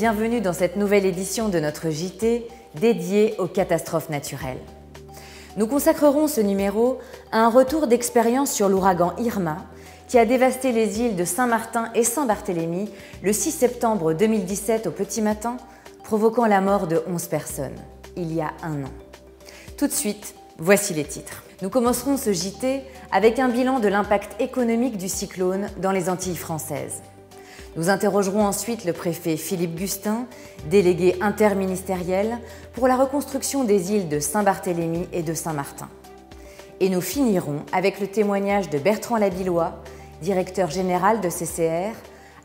bienvenue dans cette nouvelle édition de notre JT dédiée aux catastrophes naturelles. Nous consacrerons ce numéro à un retour d'expérience sur l'ouragan Irma qui a dévasté les îles de Saint-Martin et Saint-Barthélemy le 6 septembre 2017 au petit matin, provoquant la mort de 11 personnes, il y a un an. Tout de suite, voici les titres. Nous commencerons ce JT avec un bilan de l'impact économique du cyclone dans les Antilles françaises. Nous interrogerons ensuite le préfet Philippe Gustin, délégué interministériel pour la reconstruction des îles de Saint-Barthélemy et de Saint-Martin. Et nous finirons avec le témoignage de Bertrand Labillois, directeur général de CCR,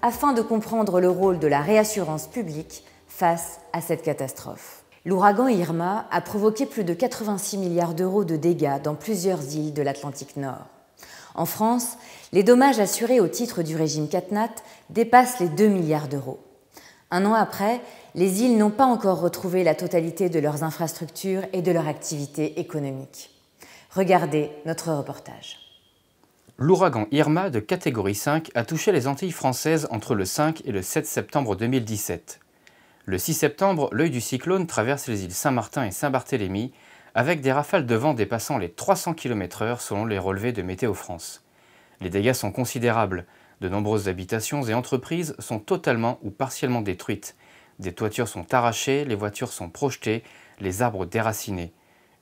afin de comprendre le rôle de la réassurance publique face à cette catastrophe. L'ouragan Irma a provoqué plus de 86 milliards d'euros de dégâts dans plusieurs îles de l'Atlantique Nord. En France, les dommages assurés au titre du régime CatNat dépassent les 2 milliards d'euros. Un an après, les îles n'ont pas encore retrouvé la totalité de leurs infrastructures et de leur activité économique. Regardez notre reportage. L'ouragan Irma de catégorie 5 a touché les Antilles françaises entre le 5 et le 7 septembre 2017. Le 6 septembre, l'œil du cyclone traverse les îles Saint-Martin et Saint-Barthélemy avec des rafales de vent dépassant les 300 km/h selon les relevés de Météo France. Les dégâts sont considérables. De nombreuses habitations et entreprises sont totalement ou partiellement détruites. Des toitures sont arrachées, les voitures sont projetées, les arbres déracinés.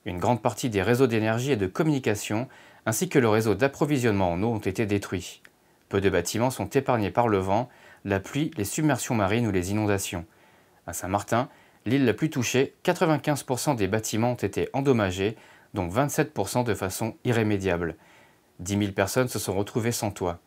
Une grande partie des réseaux d'énergie et de communication, ainsi que le réseau d'approvisionnement en eau ont été détruits. Peu de bâtiments sont épargnés par le vent, la pluie, les submersions marines ou les inondations. À Saint-Martin, l'île la plus touchée, 95% des bâtiments ont été endommagés, dont 27% de façon irrémédiable. 10 000 personnes se sont retrouvées sans toit.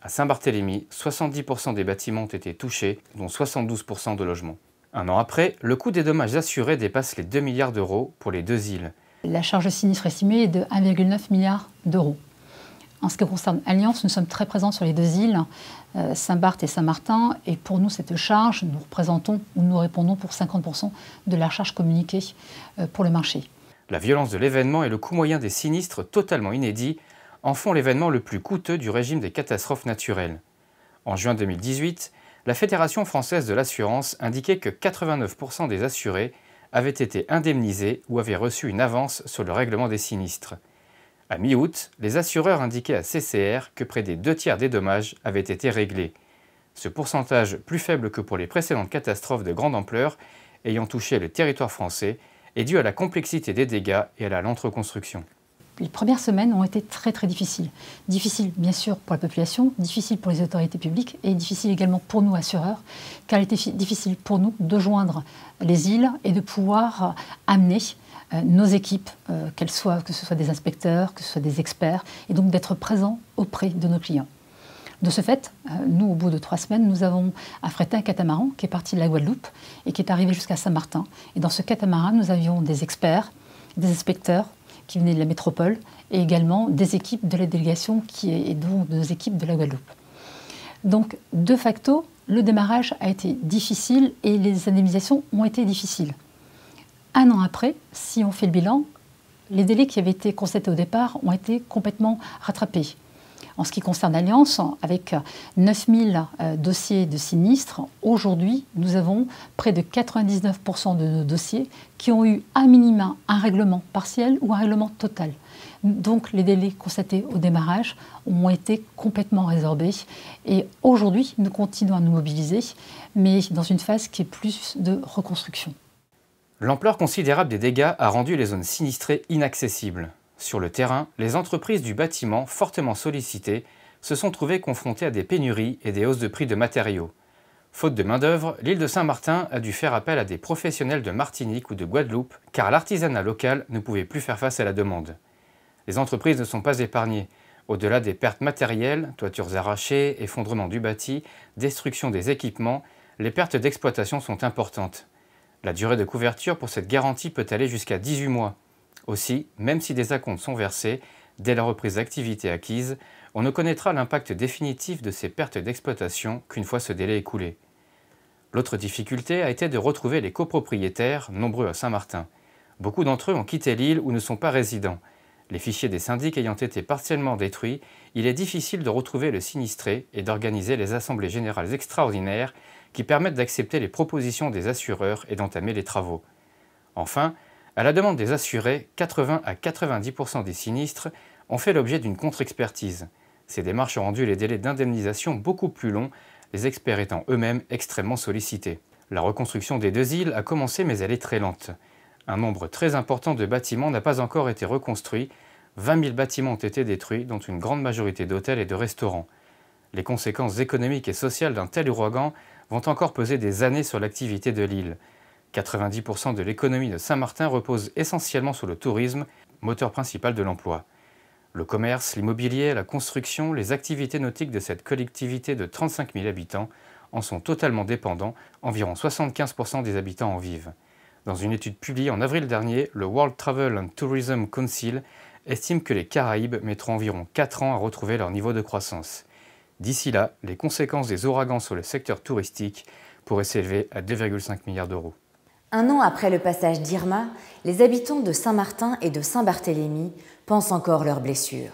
À Saint-Barthélemy, 70% des bâtiments ont été touchés, dont 72% de logements. Un an après, le coût des dommages assurés dépasse les 2 milliards d'euros pour les deux îles. La charge sinistre estimée est de 1,9 milliard d'euros. En ce qui concerne Alliance, nous sommes très présents sur les deux îles, Saint-Barth et Saint-Martin, et pour nous, cette charge, nous représentons ou nous répondons pour 50% de la charge communiquée pour le marché. La violence de l'événement et le coût moyen des sinistres totalement inédits en font l'événement le plus coûteux du régime des catastrophes naturelles. En juin 2018, la Fédération française de l'assurance indiquait que 89% des assurés avaient été indemnisés ou avaient reçu une avance sur le règlement des sinistres. À mi-août, les assureurs indiquaient à CCR que près des 2/3 des dommages avaient été réglés. Ce pourcentage, plus faible que pour les précédentes catastrophes de grande ampleur ayant touché le territoire français, est dû à la complexité des dégâts et à la lente reconstruction. Les premières semaines ont été très difficiles. Difficiles bien sûr pour la population, difficiles pour les autorités publiques et difficiles également pour nous assureurs, car il était difficile pour nous de joindre les îles et de pouvoir amener nos équipes, que ce soit des inspecteurs, que ce soit des experts, et donc d'être présents auprès de nos clients. De ce fait, nous, au bout de 3 semaines, nous avons affrété un catamaran qui est parti de la Guadeloupe et qui est arrivé jusqu'à Saint-Martin. Et dans ce catamaran, nous avions des experts, des inspecteurs qui venaient de la métropole et également des équipes de la délégation et donc de nos équipes de la Guadeloupe. Donc, de facto, le démarrage a été difficile et les indemnisations ont été difficiles. Un an après, si on fait le bilan, les délais qui avaient été constatés au départ ont été complètement rattrapés. En ce qui concerne Alliance, avec 9000 dossiers de sinistres, aujourd'hui, nous avons près de 99% de nos dossiers qui ont eu à minima un règlement partiel ou un règlement total. Donc les délais constatés au démarrage ont été complètement résorbés. Et aujourd'hui, nous continuons à nous mobiliser, mais dans une phase qui est plus de reconstruction. L'ampleur considérable des dégâts a rendu les zones sinistrées inaccessibles. Sur le terrain, les entreprises du bâtiment, fortement sollicitées, se sont trouvées confrontées à des pénuries et des hausses de prix de matériaux. Faute de main-d'œuvre, l'île de Saint-Martin a dû faire appel à des professionnels de Martinique ou de Guadeloupe, car l'artisanat local ne pouvait plus faire face à la demande. Les entreprises ne sont pas épargnées. Au-delà des pertes matérielles, toitures arrachées, effondrement du bâti, destruction des équipements, les pertes d'exploitation sont importantes. La durée de couverture pour cette garantie peut aller jusqu'à 18 mois. Aussi, même si des acomptes sont versés, dès la reprise d'activité acquise, on ne connaîtra l'impact définitif de ces pertes d'exploitation qu'une fois ce délai écoulé. L'autre difficulté a été de retrouver les copropriétaires, nombreux à Saint-Martin. Beaucoup d'entre eux ont quitté l'île ou ne sont pas résidents. Les fichiers des syndics ayant été partiellement détruits, il est difficile de retrouver le sinistré et d'organiser les assemblées générales extraordinaires qui permettent d'accepter les propositions des assureurs et d'entamer les travaux. Enfin, à la demande des assurés, 80 à 90% des sinistres ont fait l'objet d'une contre-expertise. Ces démarches ont rendu les délais d'indemnisation beaucoup plus longs, les experts étant eux-mêmes extrêmement sollicités. La reconstruction des 2 îles a commencé mais elle est très lente. Un nombre très important de bâtiments n'a pas encore été reconstruit. 20 000 bâtiments ont été détruits, dont une grande majorité d'hôtels et de restaurants. Les conséquences économiques et sociales d'un tel ouragan vont encore peser des années sur l'activité de l'île. 90% de l'économie de Saint-Martin repose essentiellement sur le tourisme, moteur principal de l'emploi. Le commerce, l'immobilier, la construction, les activités nautiques de cette collectivité de 35 000 habitants en sont totalement dépendants, environ 75% des habitants en vivent. Dans une étude publiée en avril dernier, le World Travel and Tourism Council estime que les Caraïbes mettront environ 4 ans à retrouver leur niveau de croissance. D'ici là, les conséquences des ouragans sur le secteur touristique pourraient s'élever à 2,5 milliards d'euros. Un an après le passage d'Irma, les habitants de Saint-Martin et de Saint-Barthélemy pensent encore leurs blessures.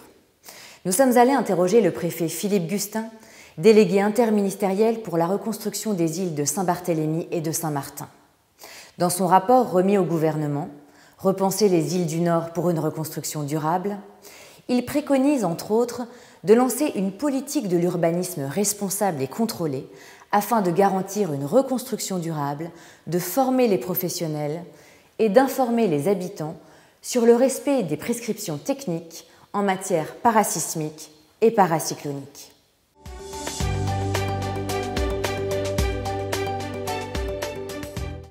Nous sommes allés interroger le préfet Philippe Gustin, délégué interministériel pour la reconstruction des îles de Saint-Barthélemy et de Saint-Martin. Dans son rapport remis au gouvernement, « Repenser les îles du Nord pour une reconstruction durable », il préconise, entre autres, de lancer une politique de l'urbanisme responsable et contrôlée afin de garantir une reconstruction durable, de former les professionnels et d'informer les habitants sur le respect des prescriptions techniques en matière parasismique et paracyclonique.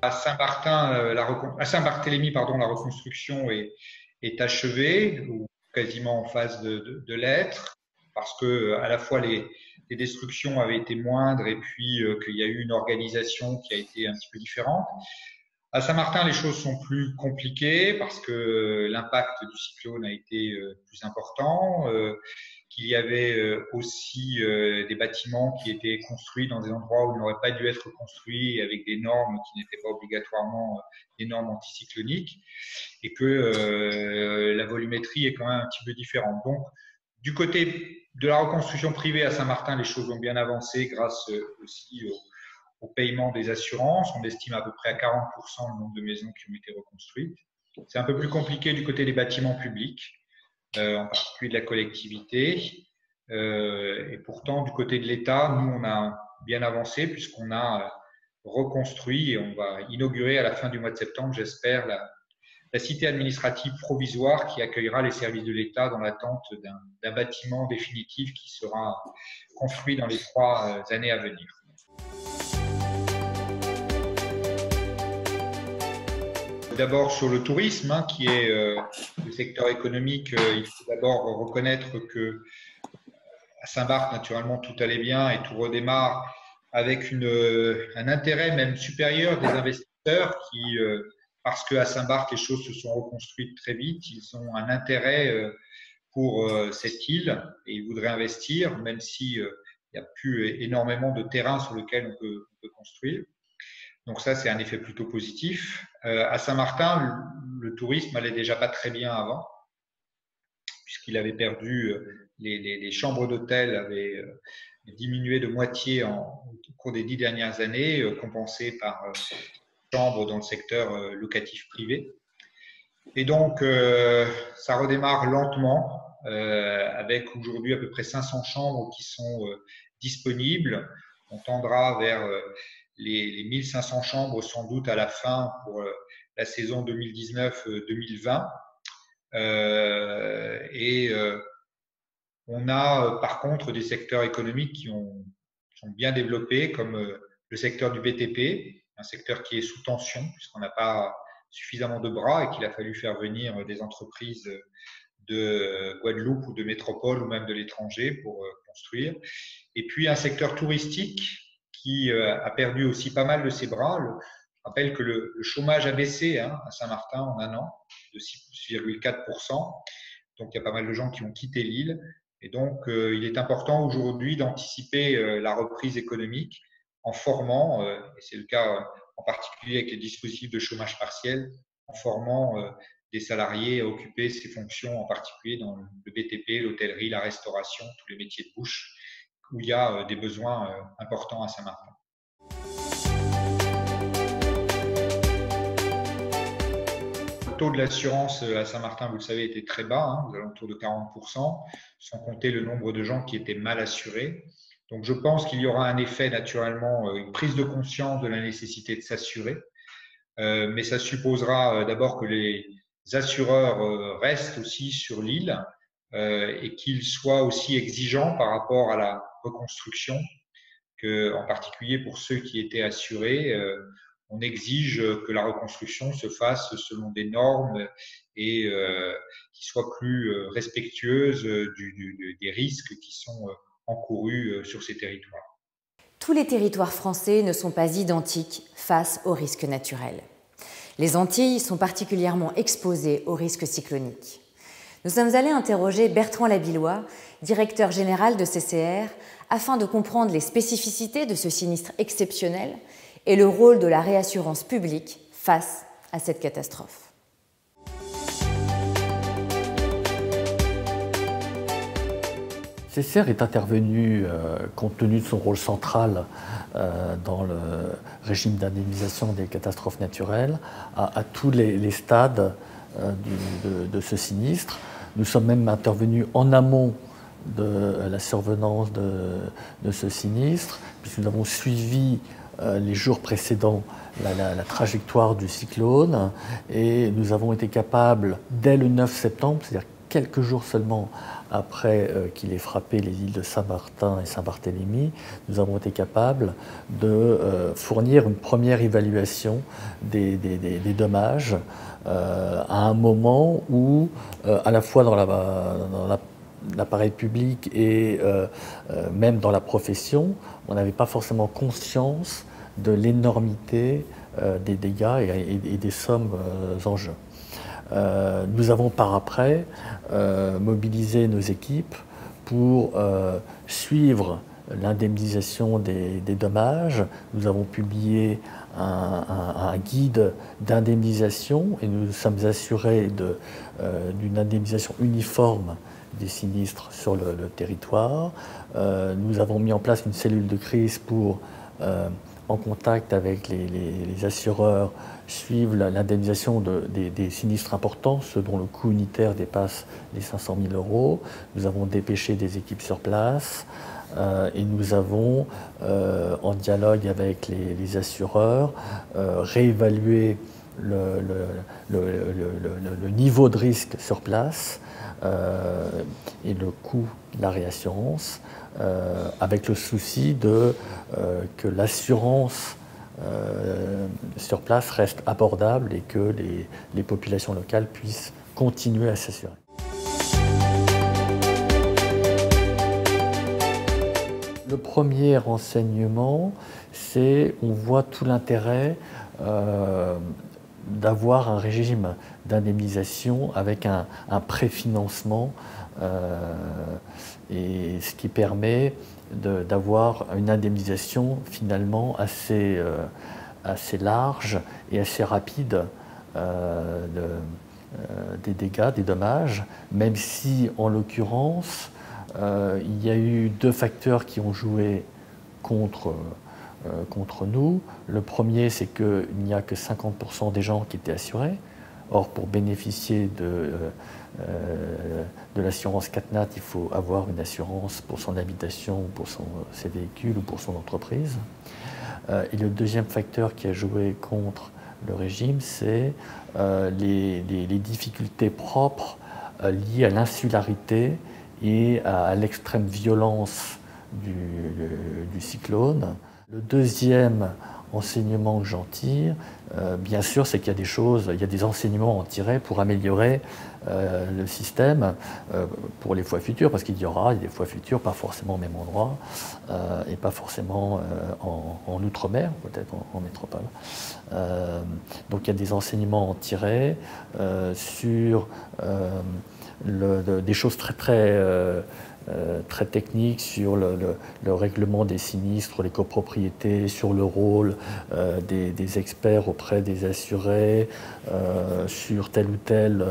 À Saint-Barthélemy, la reconstruction est achevée, ou quasiment en phase de l'être, parce que à la fois les destructions avaient été moindres et puis qu'il y a eu une organisation qui a été un petit peu différente. À Saint-Martin, les choses sont plus compliquées parce que l'impact du cyclone a été plus important, qu'il y avait aussi des bâtiments qui étaient construits dans des endroits où ils n'auraient pas dû être construits avec des normes qui n'étaient pas obligatoirement des normes anticycloniques et que la volumétrie est quand même un petit peu différente. Donc, du côté de la reconstruction privée à Saint-Martin, les choses ont bien avancé grâce aussi au paiement des assurances. On estime à peu près à 40% le nombre de maisons qui ont été reconstruites. C'est un peu plus compliqué du côté des bâtiments publics, en particulier de la collectivité. Et pourtant, du côté de l'État, nous, on a bien avancé puisqu'on a reconstruit et on va inaugurer à la fin du mois de septembre, j'espère, la cité administrative provisoire qui accueillera les services de l'État dans l'attente d'un bâtiment définitif qui sera construit dans les 3 années à venir. D'abord sur le tourisme, qui est le secteur économique, il faut d'abord reconnaître que à Saint-Barth, naturellement, tout allait bien et tout redémarre avec un intérêt même supérieur des investisseurs qui, parce qu'à Saint-Barth, les choses se sont reconstruites très vite, ils ont un intérêt pour cette île et ils voudraient investir, même s'il n'y a plus énormément de terrain sur lequel on peut construire. Donc ça, c'est un effet plutôt positif. À Saint-Martin, le tourisme allait déjà pas très bien avant, puisqu'il avait perdu, les chambres d'hôtel avaient diminué de moitié au cours des 10 dernières années, compensées par chambres dans le secteur locatif privé. Et donc, ça redémarre lentement, avec aujourd'hui à peu près 500 chambres qui sont disponibles. On tendra vers les 1500 chambres sans doute à la fin pour la saison 2019-2020. On a par contre des secteurs économiques qui sont bien développés, comme le secteur du BTP, un secteur qui est sous tension puisqu'on n'a pas suffisamment de bras et qu'il a fallu faire venir des entreprises de Guadeloupe ou de métropole ou même de l'étranger pour construire. Et puis un secteur touristique qui a perdu aussi pas mal de ses bras. Je rappelle que le chômage a baissé à Saint-Martin en un an de 6,4%. Donc il y a pas mal de gens qui ont quitté l'île. Et donc il est important aujourd'hui d'anticiper la reprise économique en formant, et c'est le cas en particulier avec les dispositifs de chômage partiel, en formant des salariés à occuper ces fonctions, en particulier dans le BTP, l'hôtellerie, la restauration, tous les métiers de bouche, où il y a des besoins importants à Saint-Martin. taux de l'assurance à Saint-Martin, vous le savez, était très bas, hein, aux alentours de 40%, sans compter le nombre de gens qui étaient mal assurés. Donc je pense qu'il y aura un effet naturellement, une prise de conscience de la nécessité de s'assurer, mais ça supposera d'abord que les assureurs restent aussi sur l'île et qu'ils soient aussi exigeants par rapport à la reconstruction, que, en particulier pour ceux qui étaient assurés, on exige que la reconstruction se fasse selon des normes et qui soient plus respectueuses des risques qui sont encourus sur ces territoires. Tous les territoires français ne sont pas identiques face aux risques naturels. Les Antilles sont particulièrement exposées aux risques cycloniques. Nous sommes allés interroger Bertrand Labillois, directeur général de CCR, afin de comprendre les spécificités de ce sinistre exceptionnel et le rôle de la réassurance publique face à cette catastrophe. CCR est intervenu, compte tenu de son rôle central dans le régime d'indemnisation des catastrophes naturelles, à tous les stades de ce sinistre. Nous sommes même intervenus en amont de la survenance de ce sinistre, puisque nous avons suivi les jours précédents la trajectoire du cyclone, et nous avons été capables, dès le 9 septembre, c'est-à-dire quelques jours seulement après qu'il ait frappé les îles de Saint-Martin et Saint-Barthélemy, nous avons été capables de fournir une première évaluation des dommages à un moment où, à la fois dans l'appareil public et même dans la profession, on n'avait pas forcément conscience de l'énormité des dégâts et des sommes en jeu. Nous avons par après mobilisé nos équipes pour suivre l'indemnisation des dommages. Nous avons publié un guide d'indemnisation et nous sommes assurés d'une indemnisation uniforme des sinistres sur le territoire. Nous avons mis en place une cellule de crise pour, en contact avec les assureurs, suivre l'indemnisation des sinistres importants, ceux dont le coût unitaire dépasse les 500 000 €. Nous avons dépêché des équipes sur place et nous avons, en dialogue avec les assureurs, réévalué le niveau de risque sur place et le coût de la réassurance, avec le souci que l'assurance sur place reste abordable et que les populations locales puissent continuer à s'assurer. Le premier enseignement, c'est on voit tout l'intérêt d'avoir un régime d'indemnisation avec un préfinancement, et ce qui permet d'avoir une indemnisation finalement assez large et assez rapide des dégâts, des dommages, même si en l'occurrence il y a eu deux facteurs qui ont joué contre nous. Le premier, c'est qu'il n'y a que 50% des gens qui étaient assurés. Or, pour bénéficier de l'assurance CatNat, il faut avoir une assurance pour son habitation, pour ses véhicules ou pour son entreprise. Et le deuxième facteur qui a joué contre le régime, c'est les difficultés propres liées à l'insularité et à l'extrême violence du cyclone. Le deuxième enseignement que j'en tire, bien sûr, c'est qu'il y a des enseignements à en tirer pour améliorer le système pour les fois futures, parce qu'il y aura des fois futures, pas forcément au même endroit, et pas forcément en outre-mer, peut-être en métropole. Donc il y a des enseignements à en tirer sur des choses très techniques sur le règlement des sinistres, les copropriétés, sur le rôle des experts auprès des assurés, sur telle ou telle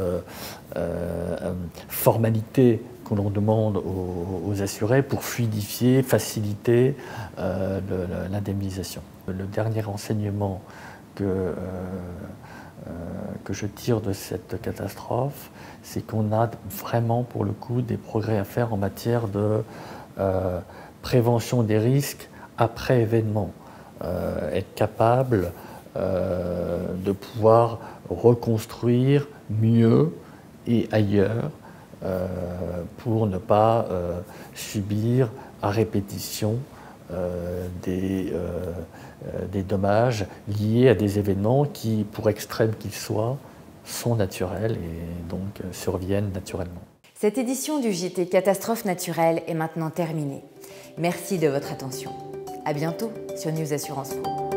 formalité que l'on demande aux assurés pour fluidifier, faciliter l'indemnisation. Le dernier enseignement que que je tire de cette catastrophe, c'est qu'on a vraiment, pour le coup, des progrès à faire en matière de prévention des risques après événement. Être capable de pouvoir reconstruire mieux et ailleurs pour ne pas subir à répétition des dommages liés à des événements qui, pour extrêmes qu'ils soient, sont naturels et donc surviennent naturellement. Cette édition du JT Catastrophes naturelles est maintenant terminée. Merci de votre attention. À bientôt sur News Assurance Pro.